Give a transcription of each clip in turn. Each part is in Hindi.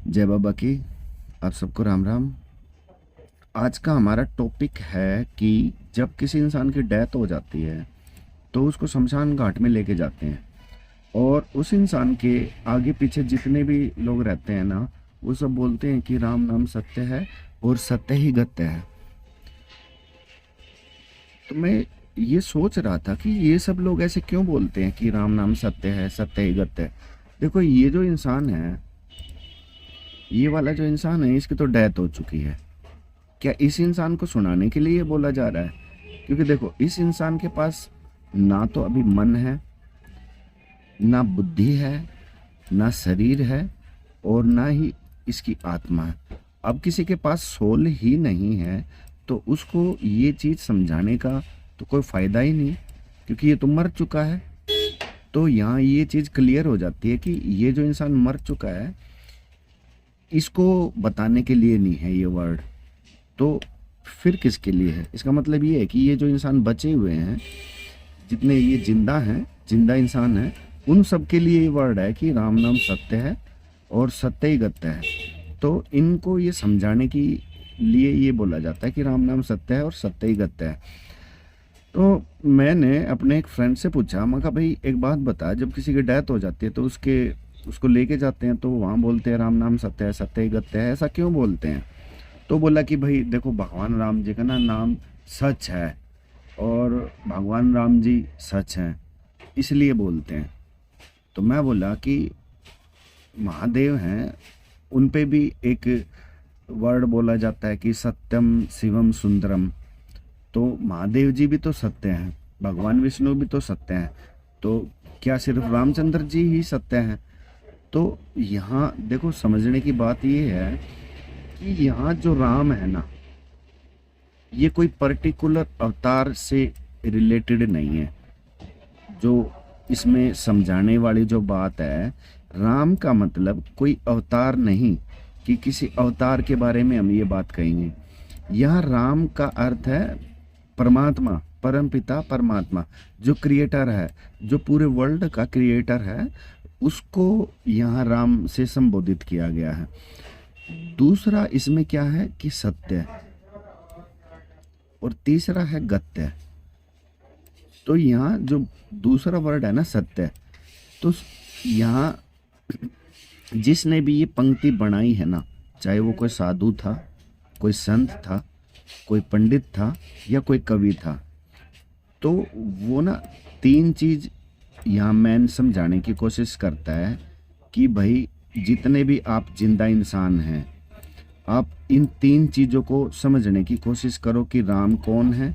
जय बाबा की। आप सबको राम राम। आज का हमारा टॉपिक है कि जब किसी इंसान की डेथ हो जाती है तो उसको शमशान घाट में लेके जाते हैं और उस इंसान के आगे पीछे जितने भी लोग रहते हैं ना, वो सब बोलते हैं कि राम नाम सत्य है और सत्य ही गत्य है। तो मैं ये सोच रहा था कि ये सब लोग ऐसे क्यों बोलते हैं कि राम नाम सत्य है, सत्य ही गत्य है। देखो, ये जो इंसान है, ये वाला जो इंसान है, इसकी तो डेथ हो चुकी है। क्या इस इंसान को सुनाने के लिए ये बोला जा रहा है? क्योंकि देखो, इस इंसान के पास ना तो अभी मन है, ना बुद्धि है, ना शरीर है और ना ही इसकी आत्मा है। अब किसी के पास सोल ही नहीं है तो उसको ये चीज़ समझाने का तो कोई फ़ायदा ही नहीं, क्योंकि ये तो मर चुका है। तो यहाँ ये चीज़ क्लियर हो जाती है कि ये जो इंसान मर चुका है, इसको बताने के लिए नहीं है ये वर्ड। तो फिर किसके लिए है? इसका मतलब ये है कि ये जो इंसान बचे हुए हैं, जितने ये जिंदा हैं, जिंदा इंसान हैं, उन सब के लिए ये वर्ड है कि राम नाम सत्य है और सत्य ही गत्य है। तो इनको ये समझाने के लिए ये बोला जाता है कि राम नाम सत्य है और सत्य ही गत्य है। तो मैंने अपने एक फ्रेंड से पूछा, मैं कहा भाई एक बात बता, जब किसी की डेथ हो जाती है तो उसको लेके जाते हैं तो वहाँ बोलते हैं राम नाम सत्य है, सत्य ही गत्य है, ऐसा क्यों बोलते हैं? तो बोला कि भाई देखो, भगवान राम जी का ना नाम सच है और भगवान राम जी सच हैं, इसलिए बोलते हैं। तो मैं बोला कि महादेव हैं, उन पे भी एक वर्ड बोला जाता है कि सत्यम शिवम सुंदरम। तो महादेव जी भी तो सत्य हैं, भगवान विष्णु भी तो सत्य हैं। तो क्या सिर्फ रामचंद्र जी ही सत्य हैं? तो यहाँ देखो, समझने की बात ये है कि यहाँ जो राम है ना, ये कोई पर्टिकुलर अवतार से रिलेटेड नहीं है। जो इसमें समझाने वाली जो बात है, राम का मतलब कोई अवतार नहीं कि किसी अवतार के बारे में हम ये बात कहेंगे। यहाँ राम का अर्थ है परमात्मा, परमपिता परमात्मा, जो क्रिएटर है, जो पूरे वर्ल्ड का क्रिएटर है, उसको यहाँ राम से संबोधित किया गया है। दूसरा इसमें क्या है कि सत्य, और तीसरा है गत्य। तो यहाँ जो दूसरा वर्ड है ना सत्य, तो यहाँ जिसने भी ये पंक्ति बनाई है ना, चाहे वो कोई साधु था, कोई संत था, कोई पंडित था या कोई कवि था, तो वो ना तीन चीज यहाँ मैन समझाने की कोशिश करता है कि भाई जितने भी आप जिंदा इंसान हैं, आप इन तीन चीज़ों को समझने की कोशिश करो कि राम कौन है,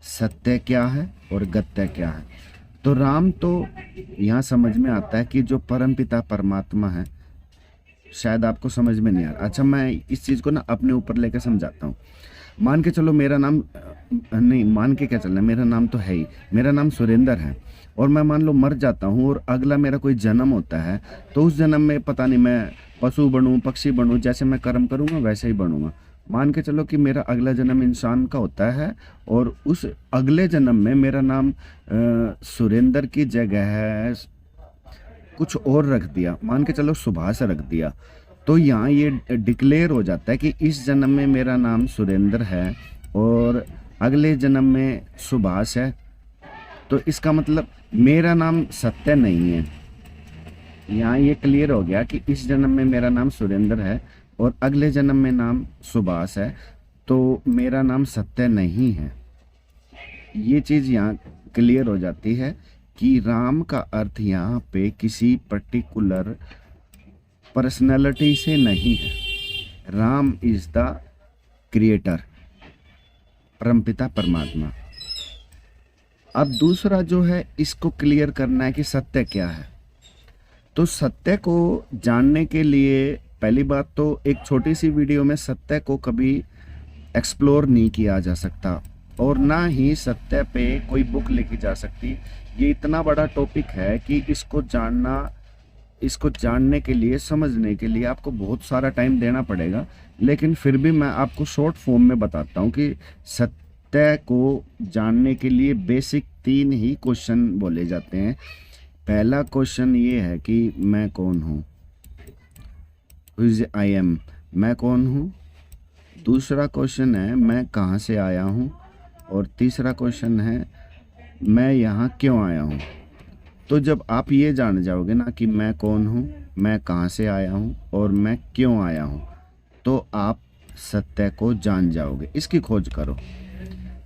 सत्य क्या है और गत्य क्या है। तो राम तो यहाँ समझ में आता है कि जो परमपिता परमात्मा है। शायद आपको समझ में नहीं आ रहा। अच्छा, मैं इस चीज़ को ना अपने ऊपर लेकर समझाता हूँ। मान के चलो मेरा नाम नहीं, मान के क्या चलना है, मेरा नाम तो है ही, मेरा नाम सुरेंद्र है और मैं मान लो मर जाता हूँ और अगला मेरा कोई जन्म होता है, तो उस जन्म में पता नहीं मैं पशु बनूं, पक्षी बनूं, जैसे मैं कर्म करूँगा वैसे ही बनूंगा। मान के चलो कि मेरा अगला जन्म इंसान का होता है और उस अगले जन्म में मेरा नाम सुरेंद्र की जगह है कुछ और रख दिया, मान के चलो सुभाष रख दिया। तो यहाँ ये डिक्लेयर हो जाता है कि इस जन्म में मेरा नाम सुरेंद्र है और अगले जन्म में सुभाष है। तो इसका मतलब मेरा नाम सत्य नहीं है। यहाँ ये क्लियर हो गया कि इस जन्म में मेरा नाम सुरेंद्र है और अगले जन्म में नाम सुभाष है, तो मेरा नाम सत्य नहीं है। ये चीज़ यहाँ क्लियर हो जाती है कि राम का अर्थ यहाँ पे किसी पर्टिकुलर पर्सनैलिटी से नहीं है। राम इज द क्रिएटर, परमपिता परमात्मा। अब दूसरा जो है, इसको क्लियर करना है कि सत्य क्या है। तो सत्य को जानने के लिए पहली बात तो एक छोटी सी वीडियो में सत्य को कभी एक्सप्लोर नहीं किया जा सकता और ना ही सत्य पे कोई बुक लिखी जा सकती। ये इतना बड़ा टॉपिक है कि इसको जानने के लिए, समझने के लिए आपको बहुत सारा टाइम देना पड़ेगा। लेकिन फिर भी मैं आपको शॉर्ट फॉर्म में बताता हूँ कि सत्य को जानने के लिए बेसिक तीन ही क्वेश्चन बोले जाते हैं। पहला क्वेश्चन ये है कि मैं कौन हूँ। हु इज आई एम, मैं कौन हूँ। दूसरा क्वेश्चन है मैं कहाँ से आया हूँ। और तीसरा क्वेश्चन है मैं यहाँ क्यों आया हूँ। तो जब आप ये जान जाओगे ना कि मैं कौन हूँ, मैं कहाँ से आया हूँ और मैं क्यों आया हूँ, तो आप सत्य को जान जाओगे। इसकी खोज करो।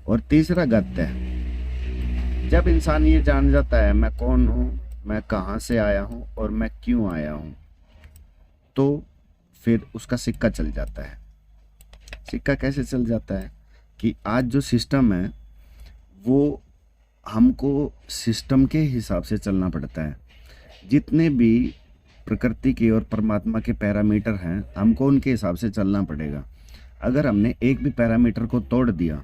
और तीसरा गत्य है, जब इंसान ये जान जाता है मैं कौन हूँ, मैं कहाँ से आया हूँ और मैं क्यों आया हूँ, तो फिर उसका सिक्का चल जाता है। सिक्का कैसे चल जाता है कि आज जो सिस्टम है वो हमको सिस्टम के हिसाब से चलना पड़ता है। जितने भी प्रकृति के और परमात्मा के पैरामीटर हैं हमको उनके हिसाब से चलना पड़ेगा। अगर हमने एक भी पैरामीटर को तोड़ दिया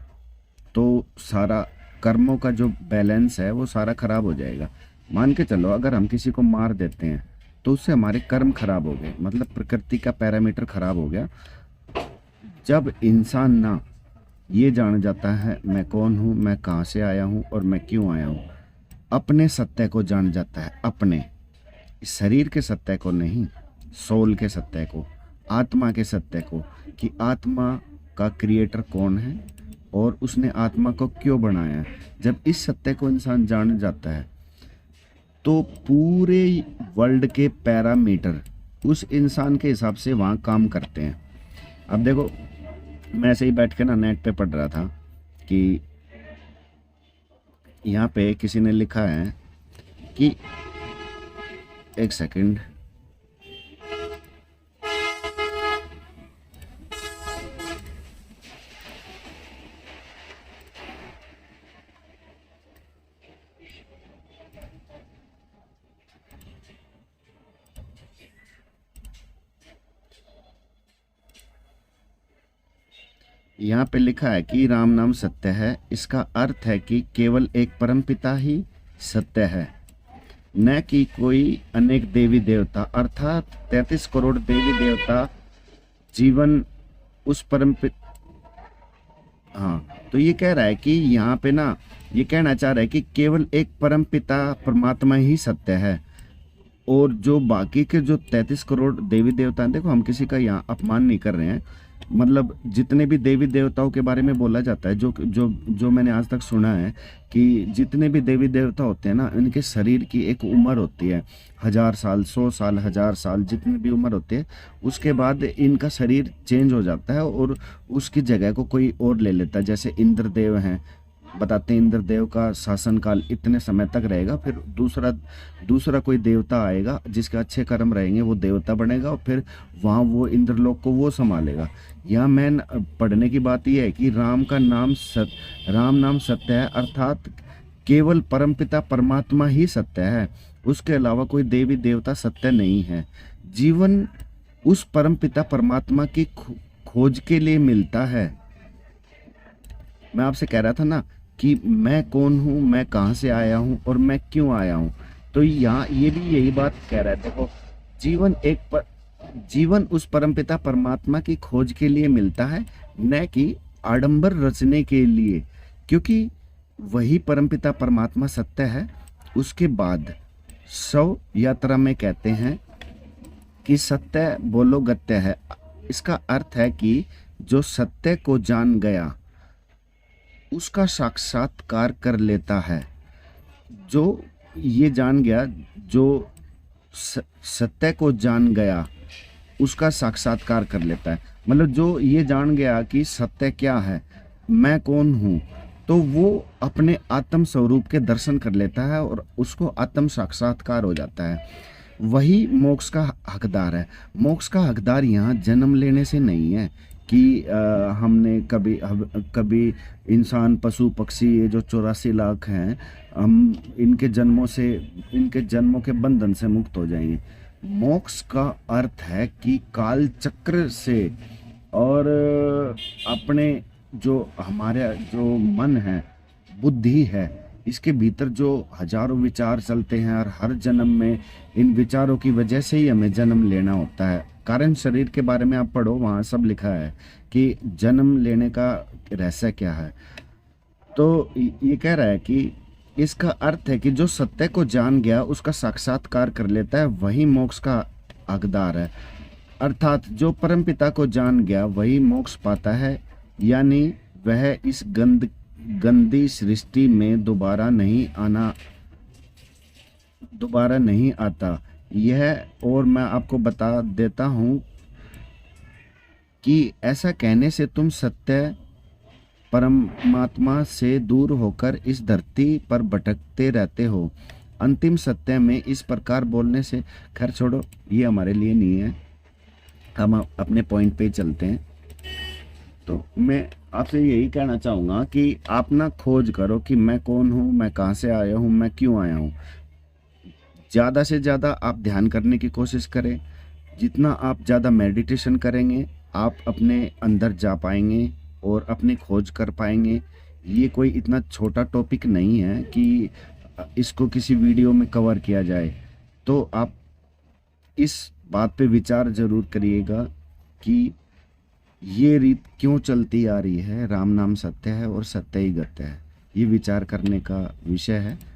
तो सारा कर्मों का जो बैलेंस है वो सारा खराब हो जाएगा। मान के चलो अगर हम किसी को मार देते हैं तो उससे हमारे कर्म खराब हो गए, मतलब प्रकृति का पैरामीटर खराब हो गया। जब इंसान ना ये जान जाता है मैं कौन हूँ, मैं कहाँ से आया हूँ और मैं क्यों आया हूँ, अपने सत्य को जान जाता है, अपने इस शरीर के सत्य को नहीं, सोल के सत्य को, आत्मा के सत्य को, कि आत्मा का क्रिएटर कौन है और उसने आत्मा को क्यों बनाया है। जब इस सत्य को इंसान जान जाता है तो पूरे वर्ल्ड के पैरामीटर उस इंसान के हिसाब से वहाँ काम करते हैं। अब देखो मैं ऐसे ही बैठ के ना नेट पे पढ़ रहा था कि यहाँ पे किसी ने लिखा है कि एक सेकंड, यहाँ पे लिखा है कि राम नाम सत्य है। इसका अर्थ है कि केवल एक परमपिता ही सत्य है, न कि कोई अनेक देवी देवता, अर्थात 33 करोड़ देवी देवता जीवन उस परम। हाँ, तो ये कह रहा है कि यहाँ पे ना ये कहना चाह रहा है कि केवल एक परम पिता परमात्मा ही सत्य है और जो बाकी के जो 33 करोड़ देवी देवता हैं, देखो हम किसी का यहाँ अपमान नहीं कर रहे हैं, मतलब जितने भी देवी देवताओं के बारे में बोला जाता है, जो जो जो मैंने आज तक सुना है कि जितने भी देवी देवता होते हैं ना, इनके शरीर की एक उम्र होती है, 1000 साल, 100 साल, 1000 साल, जितनी भी उम्र होती है, उसके बाद इनका शरीर चेंज हो जाता है और उसकी जगह को कोई और ले लेता है। जैसे इंद्रदेव हैं, बताते हैं इंद्रदेव का शासन काल इतने समय तक रहेगा, फिर दूसरा कोई देवता आएगा जिसके अच्छे कर्म रहेंगे, वो देवता बनेगा और फिर वहाँ वो इंद्रलोक को वो संभालेगा। यहाँ मैं पढ़ने की बात यह है कि राम नाम सत्य है, अर्थात केवल परमपिता परमात्मा ही सत्य है, उसके अलावा कोई देवी देवता सत्य नहीं है। जीवन उस परमपिता परमात्मा की खोज के लिए मिलता है। मैं आपसे कह रहा था ना कि मैं कौन हूँ, मैं कहाँ से आया हूँ और मैं क्यों आया हूँ, तो यहाँ ये भी यही बात कह रहा है। देखो जीवन उस परमपिता परमात्मा की खोज के लिए मिलता है, न कि आडंबर रचने के लिए, क्योंकि वही परमपिता परमात्मा सत्य है। उसके बाद 100 यात्रा में कहते हैं कि सत्य बोलो गत्य है। इसका अर्थ है कि जो सत्य को जान गया उसका साक्षात्कार कर लेता है। जो ये जान गया, जो सत्य को जान गया उसका साक्षात्कार कर लेता है। मतलब जो ये जान गया कि सत्य क्या है, मैं कौन हूँ, तो वो अपने आत्म स्वरूप के दर्शन कर लेता है और उसको आत्म साक्षात्कार हो जाता है। वही मोक्ष का हकदार है। मोक्ष का हकदार यहाँ जन्म लेने से नहीं है कि हमने कभी इंसान पशु पक्षी ये जो 84 लाख हैं, हम इनके जन्मों के बंधन से मुक्त हो जाएंगे। मोक्ष का अर्थ है कि काल चक्र से और अपने जो हमारे जो मन है, बुद्धि है, इसके भीतर जो हजारों विचार चलते हैं और हर जन्म में इन विचारों की वजह से ही हमें जन्म लेना होता है। कारण शरीर के बारे में आप पढ़ो, वहाँ सब लिखा है कि जन्म लेने का रहस्य क्या है। तो ये कह रहा है कि इसका अर्थ है कि जो सत्य को जान गया उसका साक्षात्कार कर लेता है, वही मोक्ष का हकदार है। अर्थात जो परमपिता को जान गया वही मोक्ष पाता है, यानी वह इस गंदी सृष्टि में दोबारा नहीं आता। यह और मैं आपको बता देता हूँ कि ऐसा कहने से तुम सत्य परमात्मा से दूर होकर इस धरती पर भटकते रहते हो। अंतिम सत्य में इस प्रकार बोलने से, खैर छोड़ो, ये हमारे लिए नहीं है, हम अपने पॉइंट पे चलते हैं। तो मैं आपसे यही कहना चाहूँगा कि आप ना खोज करो कि मैं कौन हूँ, मैं कहाँ से आया हूँ, मैं क्यों आया हूँ। ज़्यादा से ज़्यादा आप ध्यान करने की कोशिश करें। जितना आप ज़्यादा मेडिटेशन करेंगे, आप अपने अंदर जा पाएंगे और अपनी खोज कर पाएंगे। ये कोई इतना छोटा टॉपिक नहीं है कि इसको किसी वीडियो में कवर किया जाए। तो आप इस बात पे विचार ज़रूर करिएगा कि ये रीत क्यों चलती आ रही है। राम नाम सत्य है और सत्य ही गत्य है। ये विचार करने का विषय है।